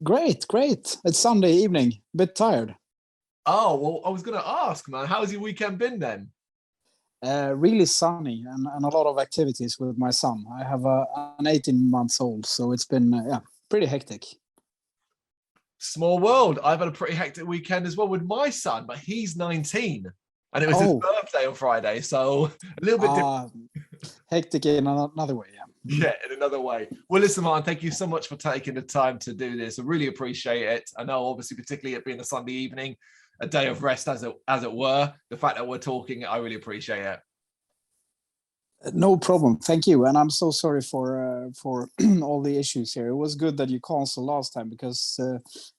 Great, great. It's Sunday evening. Bit tired. Oh, well, I was going to ask, man, how's your weekend been then? Really sunny and a lot of activities with my son. I have an 18 months old, so it's been yeah, pretty hectic. Small world. I've had a pretty hectic weekend as well with my son, but he's 19 and it was his Oh, birthday on Friday. So a little bit different. uh, hectic in another way. Yeah. Yeah, in another way. Well, listen, Martin, thank you so much for taking the time to do this. I really appreciate it. I know, obviously, particularly it being a Sunday evening, a day of rest, as it were. The fact that we're talking, I really appreciate it. No problem. Thank you. And I'm so sorry for all the issues here. It was good that you canceled last time because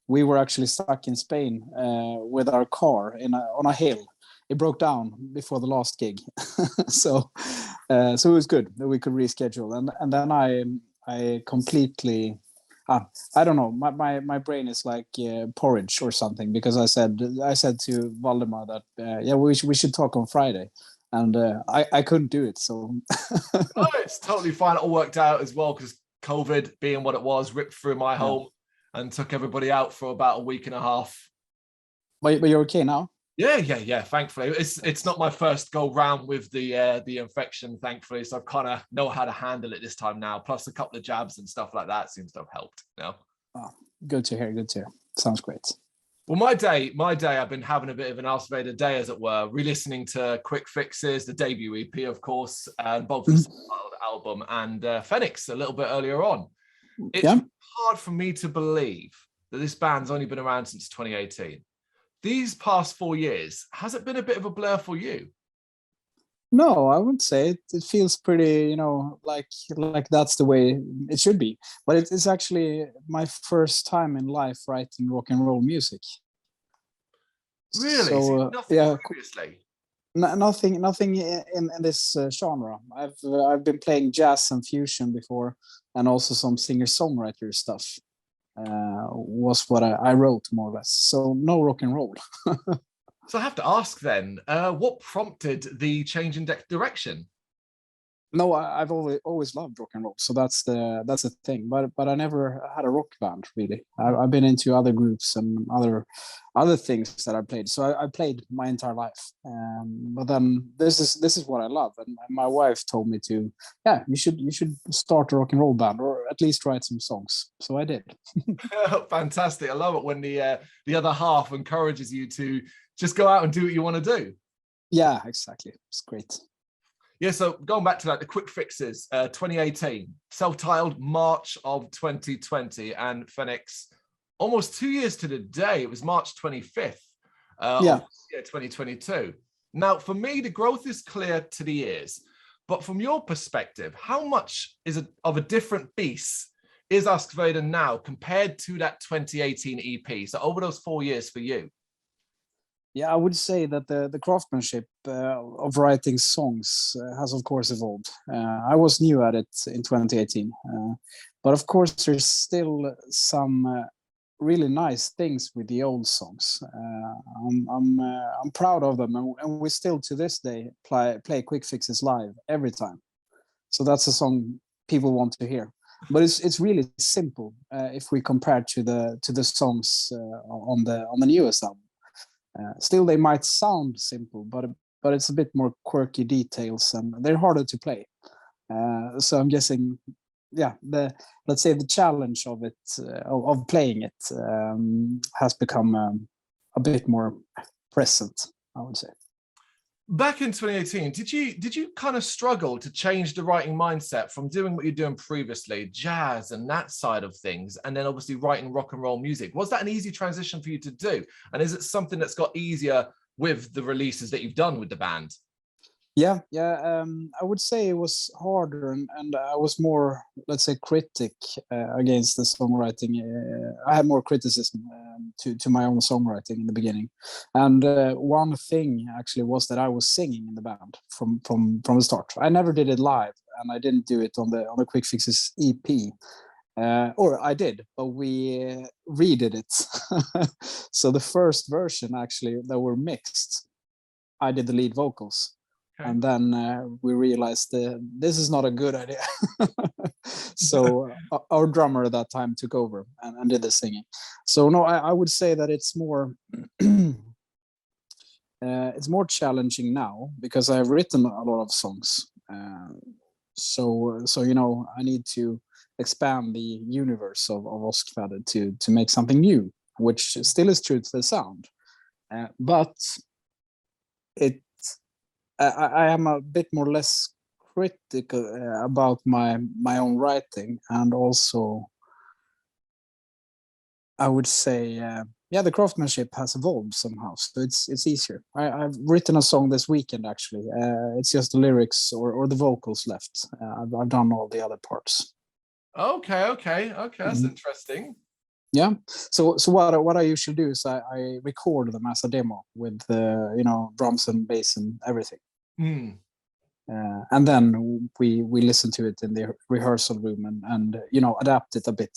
we were actually stuck in Spain with our car on a hill. It broke down before the last gig, so it was good that we could reschedule. And then I completely. I don't know. My brain is like porridge or something because I said to Valdemar that yeah, we should talk on Friday, and I couldn't do it. So Oh, it's totally fine. It all worked out as well because COVID, being what it was, ripped through my yeah, home and took everybody out for about a week and a half. but you're okay now. Yeah. Thankfully, it's not my first go round with the infection, thankfully. So I've kind of know how to handle it this time now. Plus a couple of jabs and stuff like that seems to have helped. Oh, good to hear. Good to hear. Sounds great. Well, my day, I've been having a bit of an isolated day, as it were, re-listening to Quick Fixes, the debut EP, of course, and both the album and Fenix a little bit earlier on. It's Yeah. hard for me to believe that this band's only been around since 2018. These past 4 years, has it been a bit of a blur for you? No, I wouldn't say it. It feels pretty, like that's the way it should be. But it's actually my first time in life writing rock and roll music. Really? So So nothing yeah, previously? nothing in this genre. I've been playing jazz and fusion before, and also some singer-songwriter stuff. Was what I wrote more or less. So no rock and roll. So I have to ask then, what prompted the change in direction? No, I've always loved rock and roll, so that's the thing. But I never had a rock band really. I've been into other groups and other things that I played. So I played my entire life. But then this is what I love, and my wife told me to, yeah, you should start a rock and roll band or at least write some songs. So I did. Fantastic! I love it when the other half encourages you to just go out and do what you want to do. Yeah, exactly. It's great. Yeah, so going back to that, the Quick Fixes, 2018, self-titled March of 2020, and Fenix, almost 2 years to the day, it was March 25th Yeah. of 2022. Now, for me, the growth is clear to the ears, but from your perspective, how much of a different beast is skva now compared to that 2018 EP? So over those 4 years for you? Yeah, I would say that the craftsmanship of writing songs has, of course, evolved. I was new at it in 2018, but of course, there's still some really nice things with the old songs. I'm proud of them, and we still to this day play Quick Fixes live every time. So that's a song people want to hear. But it's really simple if we compare to the songs on the newest album. Still, they might sound simple, but it's a bit more quirky details, and they're harder to play. So I'm guessing, yeah, let's say the challenge of it, of playing it, has become a bit more present, I would say. Back in 2018, did you kind of struggle to change the writing mindset from doing what you're doing previously, jazz and that side of things, and then obviously writing rock and roll music? Was that an easy transition for you to do? And is it something that's got easier with the releases that you've done with the band? Yeah. I would say it was harder, and I was more, let's say, critic against the songwriting. I had more criticism to my own songwriting in the beginning, and one thing actually was that I was singing in the band from the start. I never did it live, and I didn't do it on the Quick Fixes EP. Or I did, but we redid it. So the first version actually that were mixed, I did the lead vocals. Okay. And then we realized this is not a good idea. So our drummer at that time took over and did the singing. So no, I would say that it's more it's more challenging now because I've written a lot of songs. So you know, I need to expand the universe of Oskvader to make something new, which still is true to the sound. But I am a bit more less critical about my own writing, and also I would say yeah, the craftsmanship has evolved somehow, so it's easier. I've written a song this weekend actually. It's just the lyrics or the vocals left. I've done all the other parts. Okay, that's interesting. Yeah. So what I usually do is I record them as a demo with you know, drums and bass and everything. And then we listen to it in the rehearsal room and you know, adapt it a bit.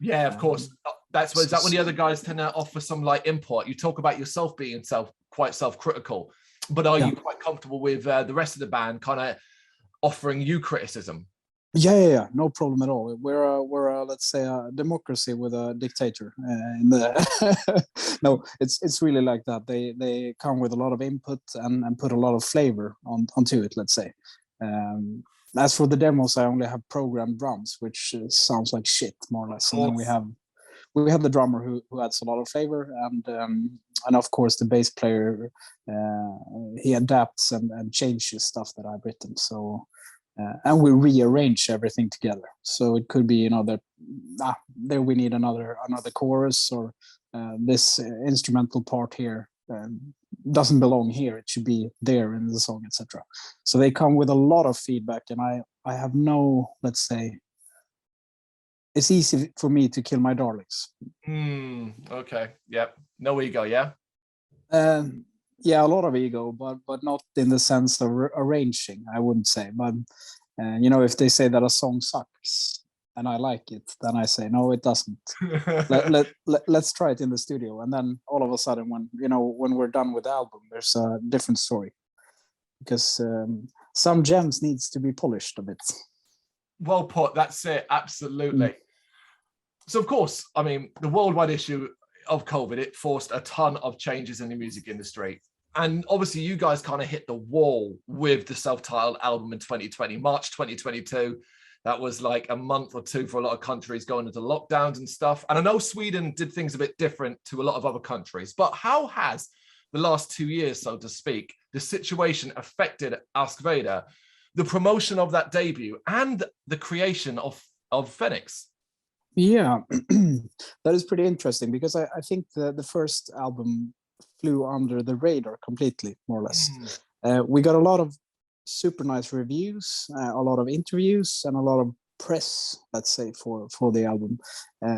Yeah, of course. Is that when the other guys tend to offer some like input? You talk about yourself being quite self-critical, but are you quite comfortable with the rest of the band kind of offering you criticism? Yeah, no problem at all. We're let's say a democracy with a dictator. In the no, it's really like that. They come with a lot of input and put a lot of flavor onto it. Let's say. As for the demos, I only have programmed drums, which sounds like shit more or less. And then we have the drummer who adds a lot of flavor, and of course the bass player he adapts and changes stuff that I've written. So. And we rearrange everything together. So it could be, you know, that there we need another chorus, or this instrumental part here doesn't belong here. It should be there in the song, etc. So they come with a lot of feedback, and I have no, let's say, it's easy for me to kill my darlings. Okay. Yep. No ego. Yeah. Yeah, a lot of ego, but not in the sense of arranging, I wouldn't say. But you know, if they say that a song sucks and I like it, then I say no, it doesn't. Let's try it in the studio, and then all of a sudden, when we're done with the album, there's a different story, because some gems needs to be polished a bit. Well put. That's it. Absolutely. So of course, I mean, the worldwide issue of COVID, it forced a ton of changes in the music industry. And obviously you guys kind of hit the wall with the self-titled album in 2020, March 2022. That was like a month or two for a lot of countries going into lockdowns and stuff. And I know Sweden did things a bit different to a lot of other countries, but how has the last 2 years, so to speak, the situation affected Askvader, the promotion of that debut and the creation of Fenix? Yeah, that is pretty interesting, because I think the first album flew under the radar completely, more or less. We got a lot of super nice reviews, a lot of interviews, and a lot of press, let's say, for the album.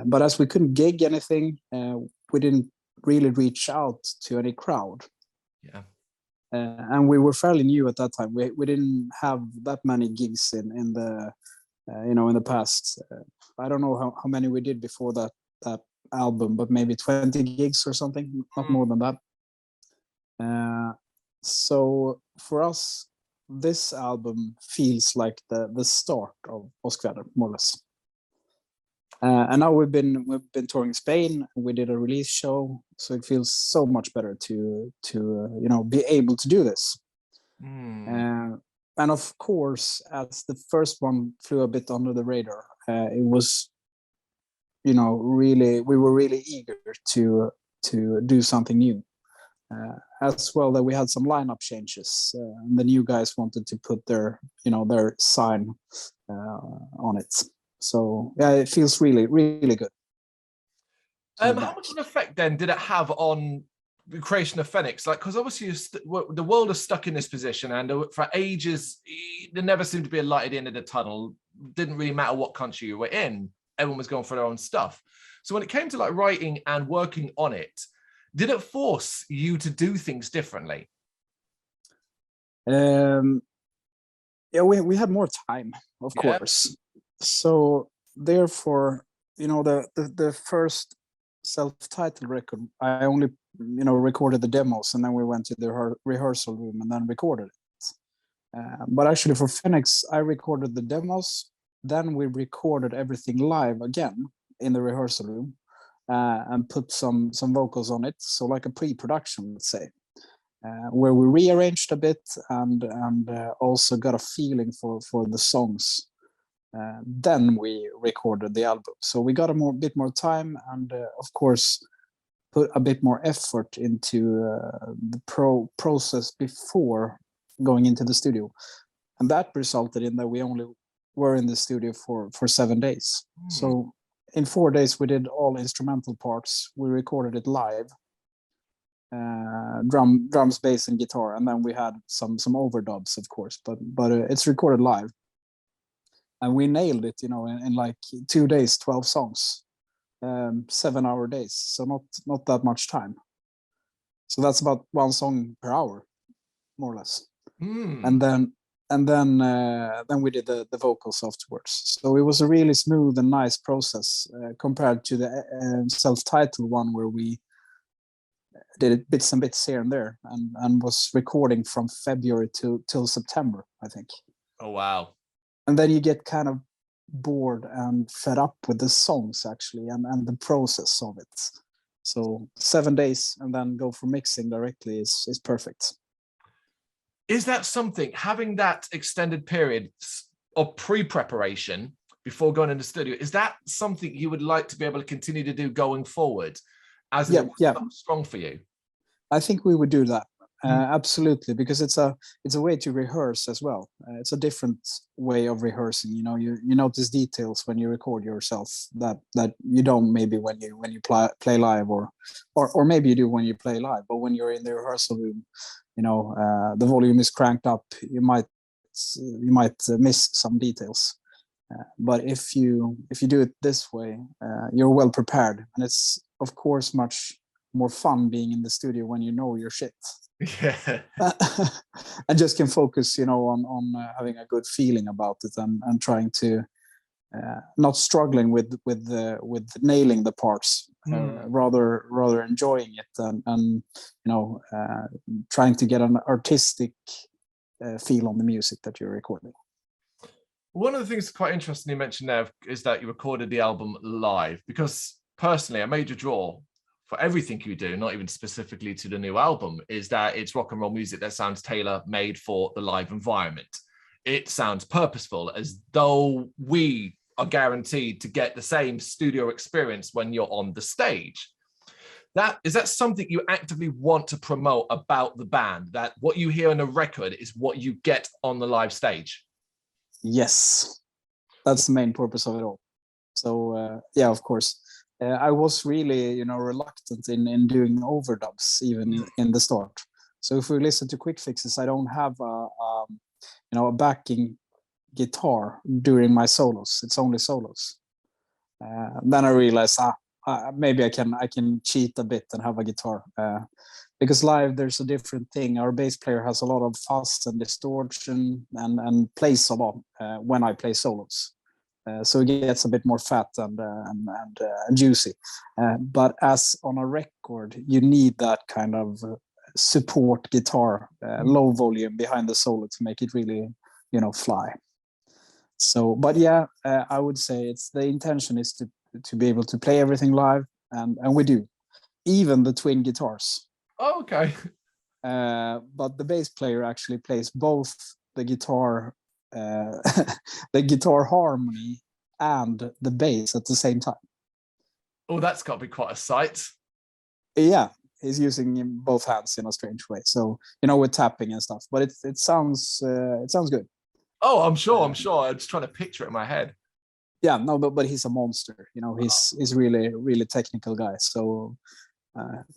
But as we couldn't gig anything, we didn't really reach out to any crowd. Yeah. And we were fairly new at that time. We didn't have that many gigs in the in the past. I don't know how many we did before that album, but maybe 20 gigs or something, not more than that. So for us, this album feels like the start of Oskvader, more or less. And now we've been touring Spain. We did a release show, so it feels so much better to be able to do this. And of course, as the first one flew a bit under the radar, it was, we were really eager to do something new. As well, that we had some lineup changes, and the new guys wanted to put their sign on it. So yeah, it feels really, really good. How much of an effect then did it have on the creation of Fenix? Like, because obviously the world is stuck in this position, and for ages there never seemed to be a light at the end of the tunnel. Didn't really matter what country you were in, everyone was going for their own stuff. So when it came to like writing and working on it, did it force you to do things differently? Yeah, we had more time, of course. So therefore, the first self-titled record, I only recorded the demos, and then we went to the rehearsal room and then recorded it. But actually for Fenix, I recorded the demos, Then we recorded everything live again in the rehearsal room, and put some vocals on it. So like a pre-production, let's say, where we rearranged a bit and also got a feeling for the songs. Then we recorded the album. So we got a bit more time, and of course put a bit more effort into the process before going into the studio, and that resulted in that we only were in the studio for 7 days. So in 4 days we did all instrumental parts. We recorded it live, drums, bass, and guitar, and then we had some overdubs, of course, but it's recorded live, and we nailed it, in like 2 days, 12 songs, 7-hour days, so not that much time. So that's about 1 song per hour, more or less. And then we did the vocals afterwards. So it was a really smooth and nice process, compared to the self-titled one, where we did it bits and bits here and there, and was recording from February till September, I think. Oh wow. And then you get kind of bored and fed up with the songs, actually, and the process of it. So 7 days and then go for mixing directly is perfect. Is that something, having that extended period of pre-preparation before going into the studio, is that something you would like to be able to continue to do going forward, as it was strong for you? I think we would do that. Absolutely, because it's a way to rehearse as well. It's a different way of rehearsing. You notice details when you record yourself that you don't maybe when you play live, or maybe you do when you play live. But when you're in the rehearsal room, the volume is cranked up. You might miss some details. But if you do it this way, you're well prepared, and it's of course much more fun being in the studio when you know your shit. Yeah. And just can focus, on having a good feeling about it, and trying to not struggling with nailing the parts, rather enjoying it, and trying to get an artistic feel on the music that you're recording. One of the things quite interesting you mentioned there is that you recorded the album live, because personally, a major draw for everything you do, not even specifically to the new album, is that it's rock and roll music that sounds tailor-made for the live environment. It sounds purposeful, as though we are guaranteed to get the same studio experience when you're on the stage. Is that something you actively want to promote about the band, that what you hear on the record is what you get on the live stage? Yes, that's the main purpose of it all. So yeah, of course. I was really, reluctant in doing overdubs even in the start. So if we listen to quick fixes, I don't have a backing guitar during my solos. It's only solos. Then I realized, maybe I can cheat a bit and have a guitar, because live there's a different thing. Our bass player has a lot of fuzz and distortion, and plays a lot when I play solos. So it gets a bit more fat and juicy. But as on a record, you need that kind of support guitar, low volume behind the solo to make it really, fly. So, but yeah, I would say the intention is to be able to play everything live, and we do, even the twin guitars. Oh, okay. But the bass player actually plays both the guitar, the guitar harmony and the bass at the same time. Oh, that's got to be quite a sight. Yeah, he's using both hands in a strange way. So, with tapping and stuff. But it sounds good. Oh, I'm sure. I'm just trying to picture it in my head. Yeah, no, but he's a monster. He's really, really technical guy. So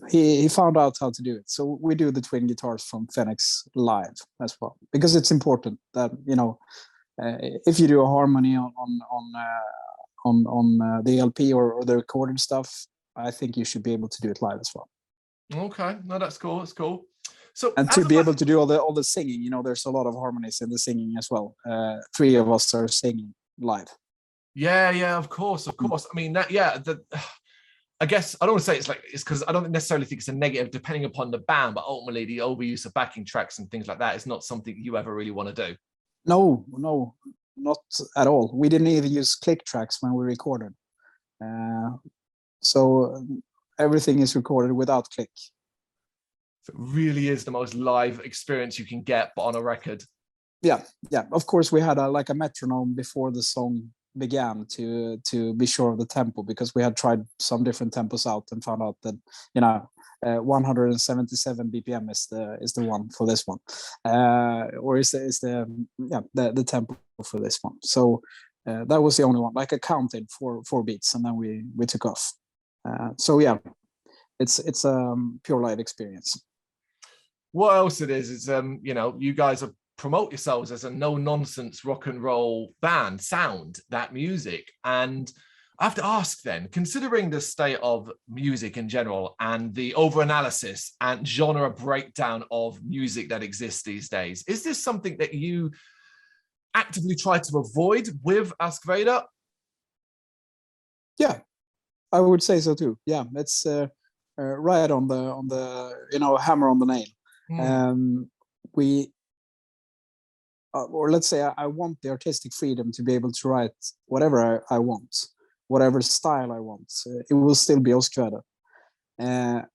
he found out how to do it. So we do the twin guitars from Fenix live as well, because it's important that if you do a harmony on the LP or the recorded stuff, I think you should be able to do it live as well. Okay, no, that's cool. That's cool. So, and to be able to do all the singing, there's a lot of harmonies in the singing as well. 3 of us are singing live. Yeah, of course. I mean, I guess I don't want to say it's because I don't necessarily think it's a negative depending upon the band, but ultimately the overuse of backing tracks and things like that is not something you ever really want to do. No, not at all. We didn't even use click tracks when we recorded. So everything is recorded without click. So it really is the most live experience you can get, but on a record. Yeah. Of course, we had a metronome before the song began to be sure of the tempo, because we had tried some different tempos out and found out that 177 BPM is the one for this one, or is the tempo for this one. So that was the only one. Like I counted four beats and then we took off. So yeah, it's a pure live experience. What else it is you guys are promote yourselves as a no-nonsense rock and roll band, sound, that music. And I have to ask then, considering the state of music in general and the over-analysis and genre breakdown of music that exists these days, is this something that you actively try to avoid with skva? Yeah, I would say so too. Yeah, it's right on the hammer on the nail. We or let's say I want the artistic freedom to be able to write whatever I want, whatever style I want. It will still be skva. And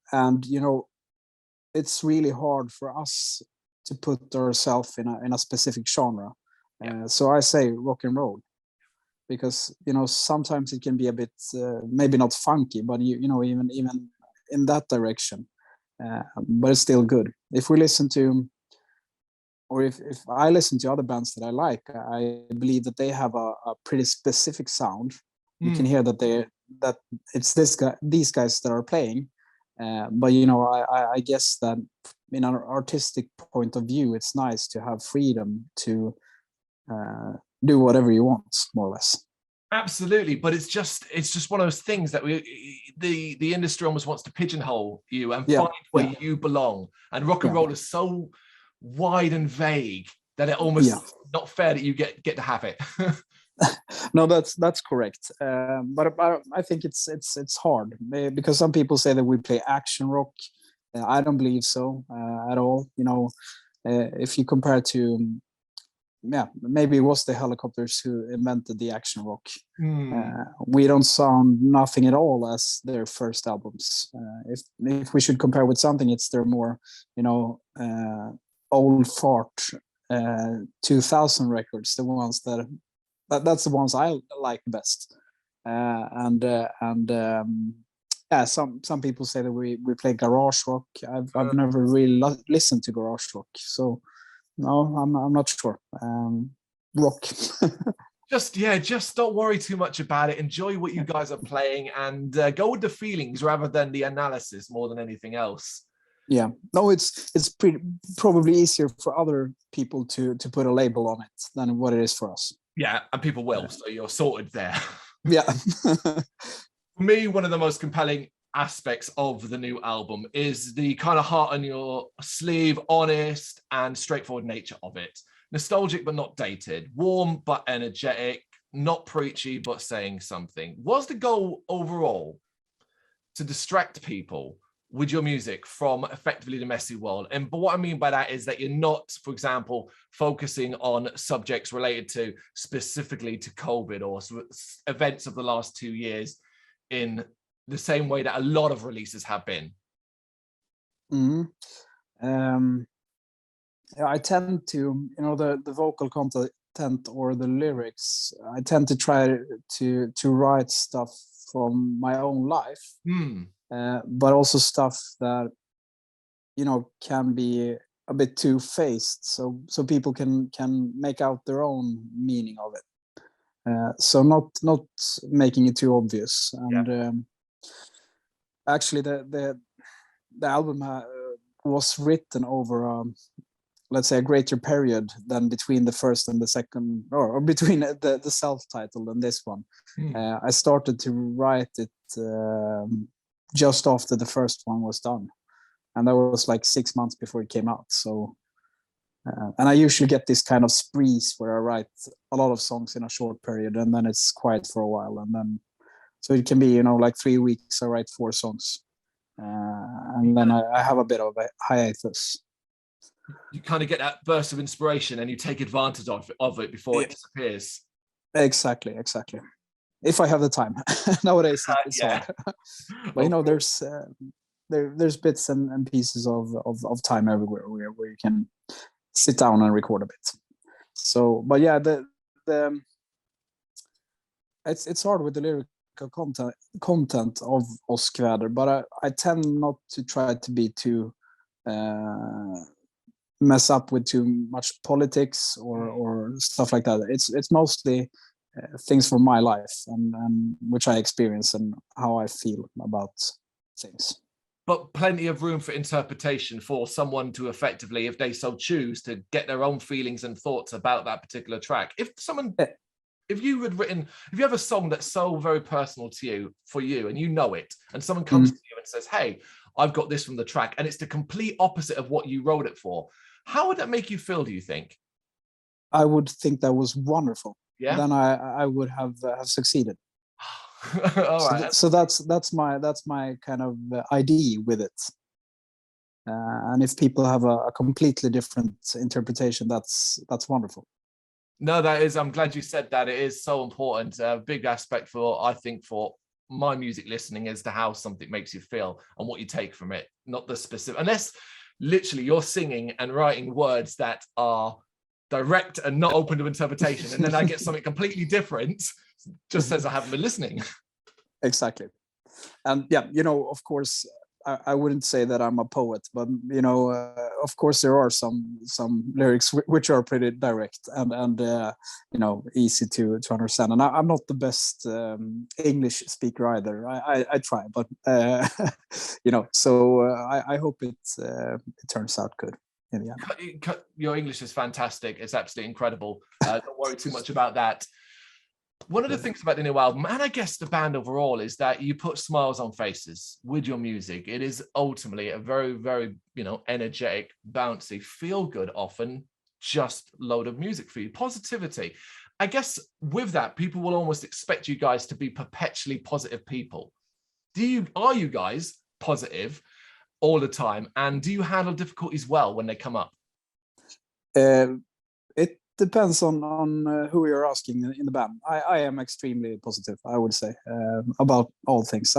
it's really hard for us to put ourselves in a specific genre. So I say rock and roll, because sometimes it can be a bit maybe not funky, but even in that direction, but it's still good. If we listen to, or if I listen to other bands that I like, I believe that they have a pretty specific sound. You can hear that it's these guys that are playing, but I guess that in an artistic point of view, it's nice to have freedom to do whatever you want, more or less. Absolutely, but it's just one of those things that the industry almost wants to pigeonhole you and find where you belong. And rock and roll is so wide and vague that it almost not fair that you get to have it. No, that's correct. But I think it's hard, because some people say that we play action rock. I don't believe so at all. If you compare to maybe it was the Helicopters who invented the action rock. We don't sound nothing at all as their first albums. If we should compare with something, it's their more old fart 2000 records, the ones that's the ones I like best. Some people say that we play garage rock. I've never really listened to garage rock, so no, I'm not sure. Rock. just don't worry too much about it. Enjoy what you guys are playing and go with the feelings rather than the analysis more than anything else. Yeah, no, it's probably easier for other people to put a label on it than what it is for us. Yeah, and people will, so you're sorted there. Yeah. For me, one of the most compelling aspects of the new album is the kind of heart on your sleeve, honest and straightforward nature of it. Nostalgic but not dated, warm but energetic, not preachy but saying something. Was the goal overall to distract people with your music from effectively the messy world? But what I mean by that is that you're not, for example, focusing on subjects related to specifically to COVID or events of the last 2 years in the same way that a lot of releases have been. I tend to, the vocal content or the lyrics, I tend to try to write stuff from my own life, but also stuff that can be a bit two-faced, so people can make out their own meaning of it. So not making it too obvious. And actually, the album was written over let's say a greater period than between the first and the second, or between the self-titled and this one. I started to write it just after the first one was done, and that was like 6 months before it came out. So and I usually get this kind of sprees where I write a lot of songs in a short period and then it's quiet for a while, and then so it can be like 3 weeks I write 4 songs, and then I have a bit of a hiatus. You kind of get that burst of inspiration and you take advantage of it before it disappears. Exactly. If I have the time. Nowadays it's Yeah. hard. But you know, there's bits and pieces of time everywhere where you can sit down and record a bit. So, but yeah, the it's hard with the lyrical content of skva, but I tend not to try to be too mess up with too much politics or stuff like that. It's mostly things from my life and which I experience and how I feel about things. But plenty of room for interpretation for someone to effectively, if they so choose, to get their own feelings and thoughts about that particular track. If you have a song that's so very personal to you, for you, and you know it, and someone comes to you and says, hey, I've got this from the track, and it's the complete opposite of what you wrote it for, how would that make you feel, do you think? I would think that was wonderful. Yeah. Then I would have succeeded. All right. So that's my kind of idea with it. And if people have a completely different interpretation, that's wonderful. No, that is. I'm glad you said that. It is so important. A big aspect I think for my music listening is to how something makes you feel and what you take from it, not the specific. Unless literally you're singing and writing words that are direct and not open to interpretation, and then I get something completely different, just says I haven't been listening. Exactly. And yeah, you know, of course, I wouldn't say that I'm a poet, but you know, of course, there are some lyrics which are pretty direct and you know, easy to understand. And I'm not the best English speaker either. I try, but you know, so I hope it turns out good in the end. Your English is fantastic. It's absolutely incredible. Don't worry too much about that. One of the things about the new album, and I guess the band overall, is that you put smiles on faces with your music. It is ultimately a very, very, you know, energetic, bouncy, feel good, often just load of music for you. Positivity. I guess with that, people will almost expect you guys to be perpetually positive people. Are you guys positive all the time? And do you handle difficulties well when they come up? It depends on who you're asking in the band. I am extremely positive, I would say, about all things.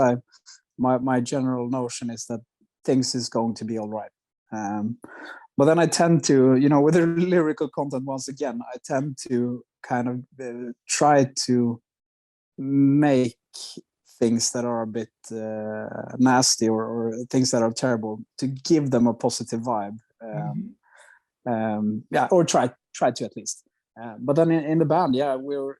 My general notion is that things is going to be all right. But then I tend to, you know, with the lyrical content, once again, I tend to kind of try to make things that are a bit nasty or things that are terrible to give them a positive vibe. Yeah, or try to at least. But then in the band, yeah, we're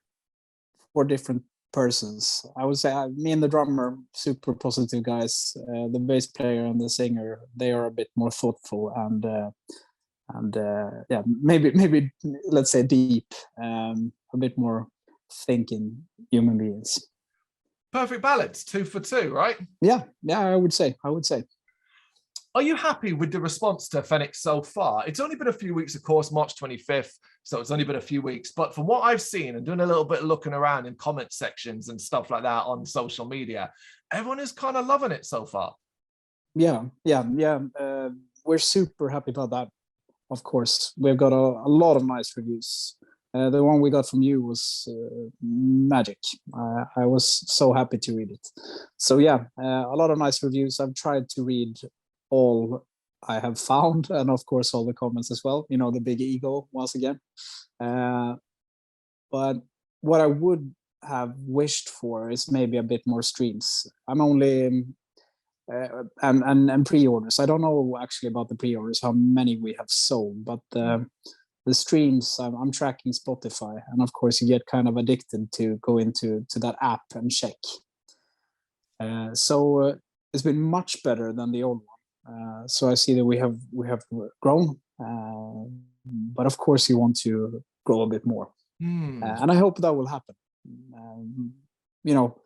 4 different persons. I would say me and the drummer, super positive guys. The bass player and the singer, they are a bit more thoughtful and yeah, maybe let's say deep, a bit more thinking human beings. Perfect balance, 2 for 2, right? Yeah, I would say. Are you happy with the response to Fenix so far? It's only been a few weeks, of course, March 25th, so it's only been a few weeks. But from what I've seen and doing a little bit of looking around in comment sections and stuff like that on social media, everyone is kind of loving it so far. Yeah. We're super happy about that. Of course, we've got a lot of nice reviews. The one we got from you was magic. I was so happy to read it. So yeah, a lot of nice reviews. I've tried to read all I have found, and of course all the comments as well, you know, the big ego once again. But what I would have wished for is maybe a bit more streams. I'm only and pre-orders. I don't know actually about the pre-orders, how many we have sold, but the streams, I'm tracking Spotify, and of course you get kind of addicted to go into that app and check. So it's been much better than the old one. So I see that we have grown, but of course you want to grow a bit more, and I hope that will happen. You know,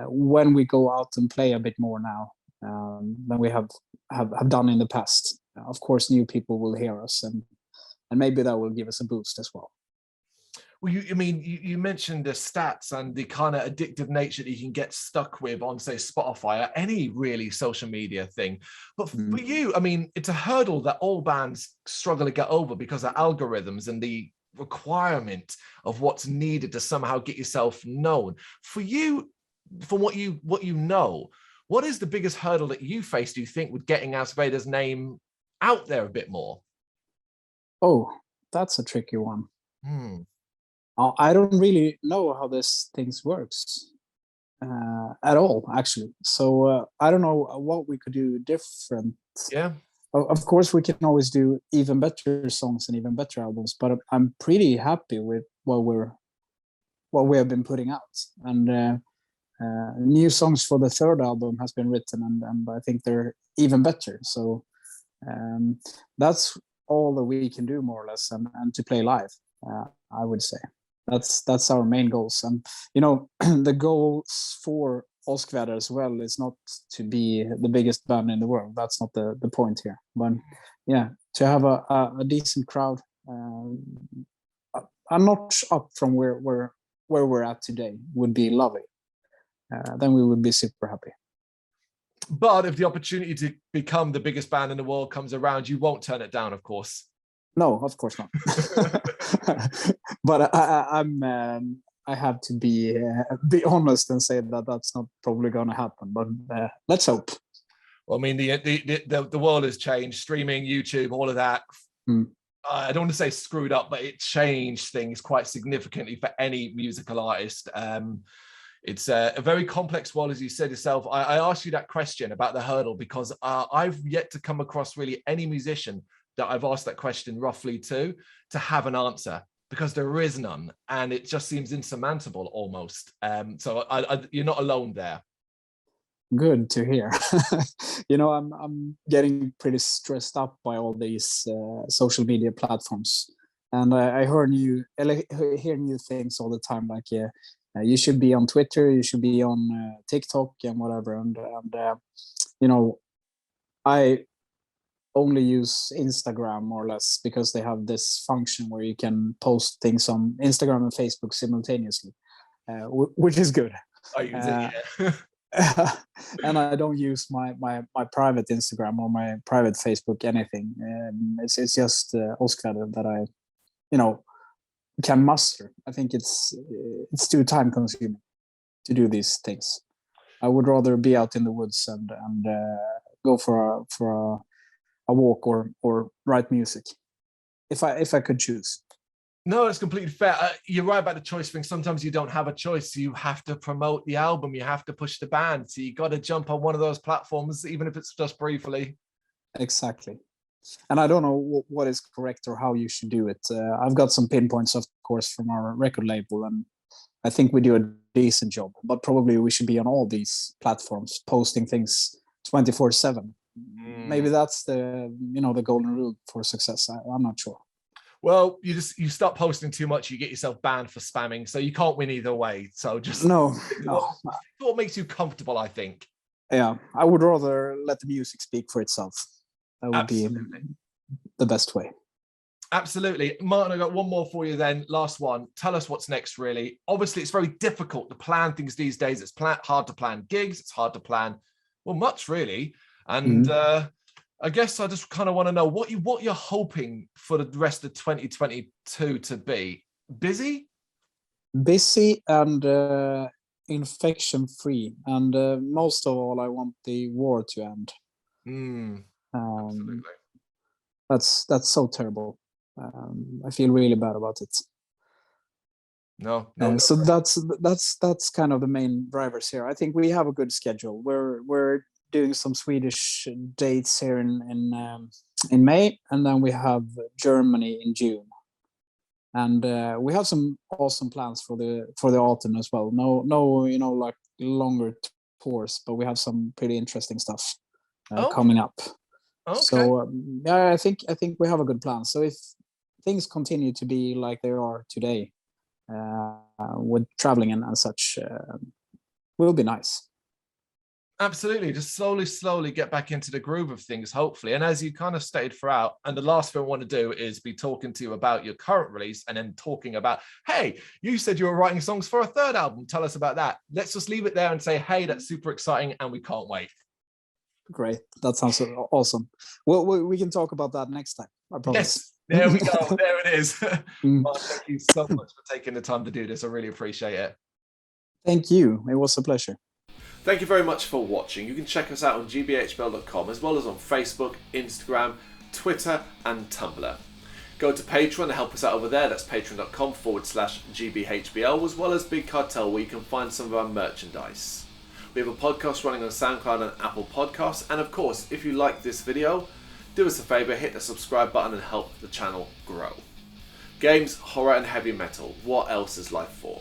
when we go out and play a bit more now than we have done in the past. Of course, new people will hear us, and maybe that will give us a boost as well. Well, you mentioned the stats and the kind of addictive nature that you can get stuck with on, say, Spotify or any really social media thing. But for you, I mean, it's a hurdle that all bands struggle to get over because of algorithms and the requirement of what's needed to somehow get yourself known. For you, from what you know, what is the biggest hurdle that you face, do you think, with getting As Vader's name out there a bit more? Oh, that's a tricky one. Hmm. I don't really know how this things works at all, actually. So I don't know what we could do different. Yeah. Of course, we can always do even better songs and even better albums, but I'm pretty happy with what we have been putting out. And new songs for the third album has been written, and I think they're even better. So that's all that we can do, more or less, and to play live. I would say that's our main goals. And the goals for skva as well is not to be the biggest band in the world. That's not the point here. But yeah, to have a decent crowd, a notch up from where we're at today would be lovely. Then we would be super happy. But if the opportunity to become the biggest band in the world comes around, you won't turn it down, of course. No, of course not. But I have to be honest and say that that's not probably going to happen. But let's hope. Well, I mean, the world has changed. Streaming, YouTube, all of that. I don't want to say screwed up, but it changed things quite significantly for any musical artist. It's a very complex world, as you said yourself. I asked you that question about the hurdle because I've yet to come across really any musician that I've asked that question roughly to have an answer, because there is none, and it just seems insurmountable almost. So you're not alone there. Good to hear. I'm getting pretty stressed up by all these social media platforms, and I hear new things all the time, like you should be on Twitter, you should be on TikTok and whatever. And I only use Instagram, more or less, because they have this function where you can post things on Instagram and Facebook simultaneously, which is good. I use it, yeah. And I don't use my private Instagram or my private Facebook, anything. It's just skva that I can muster. I think it's too time consuming to do these things. I would rather be out in the woods and go for a walk or write music, if I could choose. No, it's completely fair. You're right about the choice thing. Sometimes you don't have a choice. You have to promote the album. You have to push the band. So you got to jump on one of those platforms, even if it's just briefly. Exactly. And I don't know what is correct or how you should do it. I've got some pinpoints, of course, from our record label, and I think we do a decent job. But probably we should be on all these platforms, posting things 24/7. Maybe that's the golden rule for success. I'm not sure. Well, you stop posting too much, you get yourself banned for spamming, so you can't win either way. So just no. What makes you comfortable, I think. Yeah, I would rather let the music speak for itself. That would be the best way. Absolutely. Martin, I got one more for you then. Last one. Tell us what's next, really. Obviously, it's very difficult to plan things these days. It's hard to plan gigs. It's hard to plan, well, much really. And I guess I just kind of want to know what you're hoping for the rest of 2022 to be. Busy? Busy and infection-free. And most of all, I want the war to end. Absolutely. That's so terrible. I feel really bad about it. No. So that's kind of the main drivers here. I think we have a good schedule. We're doing some Swedish dates here in May, and then we have Germany in June, and we have some awesome plans for the autumn as well. No, like longer tours, but we have some pretty interesting stuff coming up. Okay. So yeah, I think we have a good plan. So if things continue to be like they are today, with traveling and such, will be nice. Absolutely. Just slowly get back into the groove of things, hopefully. And as you kind of stated throughout, and the last thing I want to do is be talking to you about your current release and then talking about, hey, you said you were writing songs for a third album. Tell us about that. Let's just leave it there and say, hey, that's super exciting and we can't wait. Great. That sounds awesome. Well, we can talk about that next time. I promise. Yes, there we go. There it is. Well, thank you so much for taking the time to do this. I really appreciate it. Thank you. It was a pleasure. Thank you very much for watching. You can check us out on gbhbl.com as well as on Facebook, Instagram, Twitter and Tumblr. Go to Patreon to help us out over there. That's patreon.com/gbhbl, as well as Big Cartel, where you can find some of our merchandise. We have a podcast running on SoundCloud and Apple Podcasts. And of course, if you like this video, do us a favour, hit the subscribe button and help the channel grow. Games, horror and heavy metal. What else is life for?